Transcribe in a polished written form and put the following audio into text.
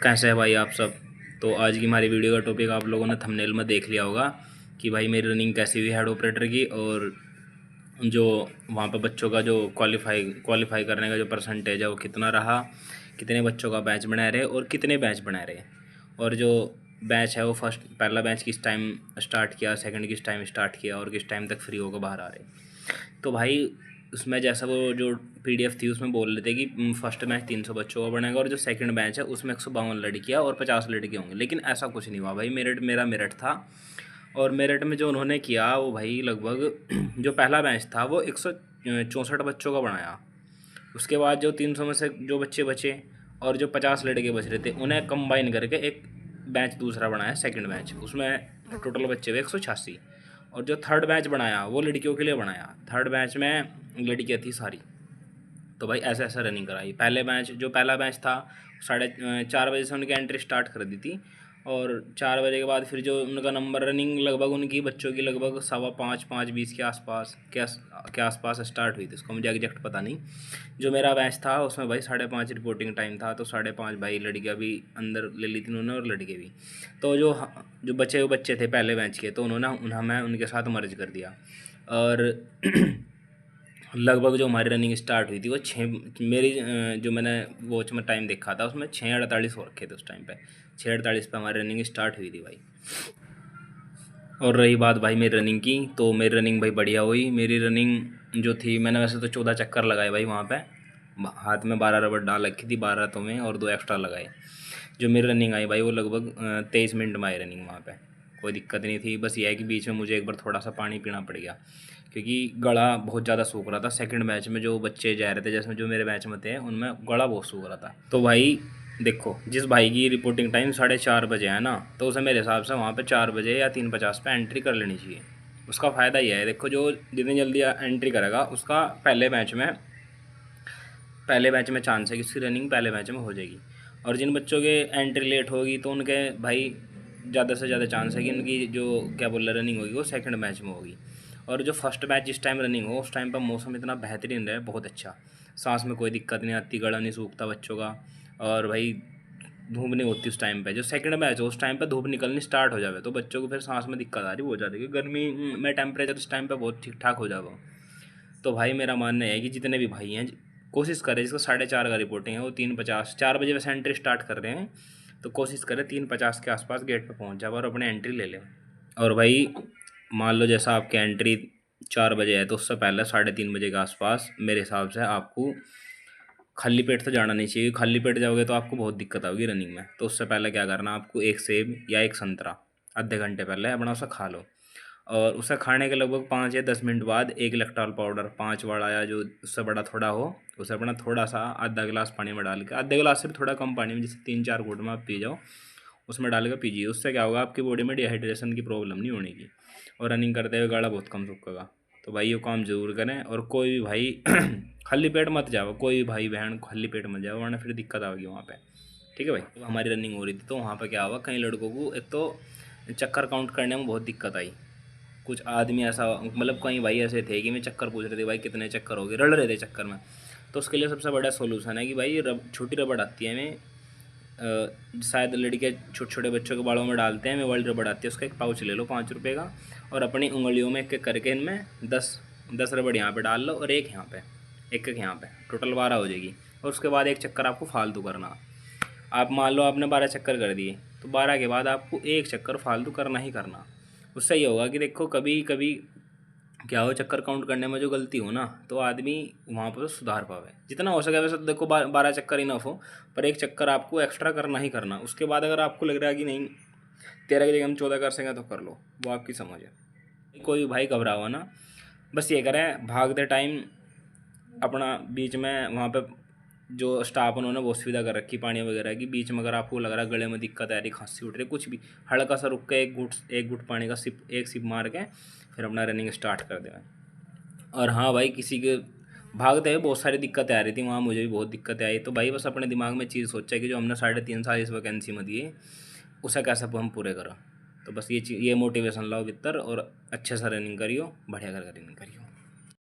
कैसे है भाई आप सब। तो आज की हमारी वीडियो का टॉपिक आप लोगों ने थंबनेल में देख लिया होगा कि भाई मेरी रनिंग कैसी हुई हेड ऑपरेटर की, और जो वहाँ पे बच्चों का जो क्वालिफाई करने का जो परसेंटेज है वो कितना रहा, कितने बच्चों का बैच बनाए रहे और कितने बैच बनाए रहे, और जो बैच है वो पहला बैच किस टाइम स्टार्ट किया, सेकंड किस टाइम स्टार्ट किया और किस टाइम तक फ्री होकर बाहर आ रहे। तो भाई उसमें जैसा वो जो पीडीएफ थी उसमें बोल रहे थे कि फर्स्ट मैच 300 बच्चों का बनेगा और जो सेकंड बैच है उसमें 152 लड़कियाँ और 50 लड़के होंगे, लेकिन ऐसा कुछ नहीं हुआ भाई। मेरा मेरिट था, और मेरिट में जो उन्होंने किया वो भाई लगभग जो पहला बैच था वो 164 बच्चों का बनाया। उसके बाद जो 300 में से जो बच्चे बचे और जो 50 लड़के बच रहे थे उन्हें कंबाइन करके एक बैच दूसरा बनाया, सेकंड बैच। उसमें टोटल बच्चे हुए 186, और जो थर्ड बैच बनाया वो लड़कियों के लिए बनाया। थर्ड बैच में लड़कियाँ थी सारी। तो भाई ऐसे ऐसा रनिंग कराई। पहला बैच था 4:30 से उनकी एंट्री स्टार्ट कर दी थी, और 4 बजे के बाद फिर जो उनका नंबर रनिंग लगभग उनकी बच्चों की लगभग 5:15 5:20 के आसपास स्टार्ट हुई थी। उसको मुझे एग्जैक्ट पता नहीं। जो मेरा बैच था उसमें भाई 5:30 रिपोर्टिंग टाइम था, तो 5:30 भाई लड़कियाँ भी अंदर ले ली थी उन्होंने और लड़के भी। तो जो बचे हुए बच्चे थे पहले बैच के, तो मैं उनके साथ मर्ज कर दिया। और लगभग जो हमारी रनिंग स्टार्ट हुई थी वो जो मैंने वॉच में टाइम देखा था उसमें 6:48 हो रखे थे उस टाइम पे। 6:48 पे हमारी रनिंग स्टार्ट हुई थी भाई। और रही बात भाई मेरी रनिंग की, तो मेरी रनिंग भाई बढ़िया हुई। मेरी रनिंग जो थी, मैंने वैसे तो 14 चक्कर लगाए भाई वहाँ पे। हाथ में 12 रबड़ डाल रखी थी, 12 तो में और 2 एक्स्ट्रा लगाए। जो मेरी रनिंग आई भाई वो लगभग 23 मिनट में आई रनिंग वहाँ पे। कोई दिक्कत नहीं थी, बस ये है कि बीच में मुझे एक बार थोड़ा सा पानी पीना पड़ गया क्योंकि गला बहुत ज़्यादा सूख रहा था। सेकंड बैच में जो बच्चे जा रहे थे, जैसे जो मेरे बैच में थे, उनमें गला बहुत सूख रहा था। तो भाई देखो, जिस भाई की रिपोर्टिंग टाइम 4:30 बजे है ना, तो उसे मेरे हिसाब से वहाँ पे 4 बजे या 3:50 पे एंट्री कर लेनी चाहिए। उसका फ़ायदा यह है, देखो जो जितनी जल्दी एंट्री करेगा उसका पहले बैच में चांस है कि उसकी रनिंग पहले बैच में हो जाएगी। और जिन बच्चों के एंट्री लेट होगी तो उनके भाई ज़्यादा से ज़्यादा चांस है कि उनकी जो क्या बोल रहे रनिंग होगी वो सेकंड बैच में होगी। और जो फर्स्ट बैच जिस टाइम रनिंग हो उस टाइम पर मौसम इतना बेहतरीन रहे, बहुत अच्छा। सांस में कोई दिक्कत नहीं आती, गला नहीं सूखता बच्चों का, और भाई धूप नहीं होती उस टाइम पे। जो सेकंड बैच हो उस टाइम पे धूप निकलनी स्टार्ट हो जाए तो बच्चों को फिर सांस में दिक्कत आ रही हो जाती है, क्योंकि गर्मी में टेम्परेचर इस टाइम पे बहुत ठीक ठाक हो जाएगा। तो भाई मेरा मानना है कि जितने भी भाई हैं कोशिश करें, जिसको 4:30 का रिपोर्टिंग है वो 3:50 4 बजे वैसे एंट्री स्टार्ट कर रहे हैं, तो कोशिश करें 3:50 के आसपास गेट पे पहुंच जाए और अपने एंट्री ले लें। और भाई मान लो जैसा आपकी एंट्री 4 बजे है, तो उससे पहले 3:30 बजे के आसपास मेरे हिसाब से आपको खाली पेट तो जाना नहीं चाहिए। खाली पेट जाओगे तो आपको बहुत दिक्कत आएगी रनिंग में। तो उससे पहले क्या करना, आपको एक सेब या एक संतरा आधे घंटे पहले अपना उसे खा लो, और उसे खाने के लगभग 5 या 10 मिनट बाद एक इलेक्ट्रॉल पाउडर 5 वाला या जो उससे बड़ा थोड़ा हो, उसे अपना थोड़ा सा आधा गिलास पानी में डाल के, आधे गिलास से भी थोड़ा कम पानी में, जैसे 3-4 घूंट में आप पी जाओ, उसमें डाल के पीजिए। उससे क्या होगा, आपकी बॉडी में डिहाइड्रेशन की प्रॉब्लम नहीं होने की, और रनिंग करते हुए गाढ़ा बहुत कम सूखेगा। तो भाई ये काम ज़रूर करें। और कोई भी भाई खाली पेट मत जाओ, कोई भी भाई बहन खाली पेट मत जाओ, वरना फिर दिक्कत आएगी वहाँ पे। ठीक है भाई। तो हमारी रनिंग हो रही थी तो वहाँ पे क्या हुआ, कई लड़कों को एक तो चक्कर काउंट करने में बहुत दिक्कत आई। कुछ आदमी ऐसा, मतलब कई भाई ऐसे थे कि मैं चक्कर पूछ रहे थे भाई कितने चक्कर हो गए, रड़ रहे थे चक्कर में। तो उसके लिए सबसे बड़ा सोल्यूशन है कि भाई छोटी रबड़ आती है, मैं शायद लड़के छोटे छोटे बच्चों के बालों में डालते हैं, मैं वर्ल्ड रबड़ आती है, उसका एक पाउच ले लो 5 रुपये का, और अपनी उंगलियों में एक एक करके इनमें 10 रबड़ यहाँ पे डाल लो और एक यहाँ पे, एक एक यहाँ पे, टोटल 12 हो जाएगी। और उसके बाद एक चक्कर आपको फालतू करना। आप मान लो आपने 12 चक्कर कर दिए, तो 12 के बाद आपको एक चक्कर फालतू करना ही करना। उससे ये होगा कि देखो कभी कभी क्या हो, चक्कर काउंट करने में जो गलती हो ना, तो आदमी वहाँ पर सुधार पावे जितना हो सके। वैसे तो देखो 12 चक्कर इनफ हो, पर एक चक्कर आपको एक्स्ट्रा करना ही करना। उसके बाद अगर आपको लग रहा है कि नहीं 13 की जगह हम 14 कर सकें तो कर लो, वो आपकी समझ है। कोई भाई घबराओ ना, बस ये करें भागते टाइम अपना बीच में वहाँ पे जो स्टाफ उन्होंने वो सुविधा कर रखी पानी वगैरह की, बीच में अगर आपको लग रहा है गले में दिक्कत आ रही, खांसी उठ रही, कुछ भी, हल्का सा रुक के एक घुट पानी का एक सिप मार के फिर अपना रनिंग स्टार्ट कर देना। और हाँ भाई, किसी के भागते हुए बहुत सारी दिक्कतें आ रही थी वहाँ, मुझे भी बहुत दिक्कतें आई। तो भाई बस अपने दिमाग में चीज़ सोचा कि जो हमने 3.5 साल इस वैकेंसी में दिए उसे कैसे हम पूरे करें। तो बस ये मोटिवेशन लाओ भीतर और अच्छे से रनिंग करियो, बढ़िया कर रनिंग करियो।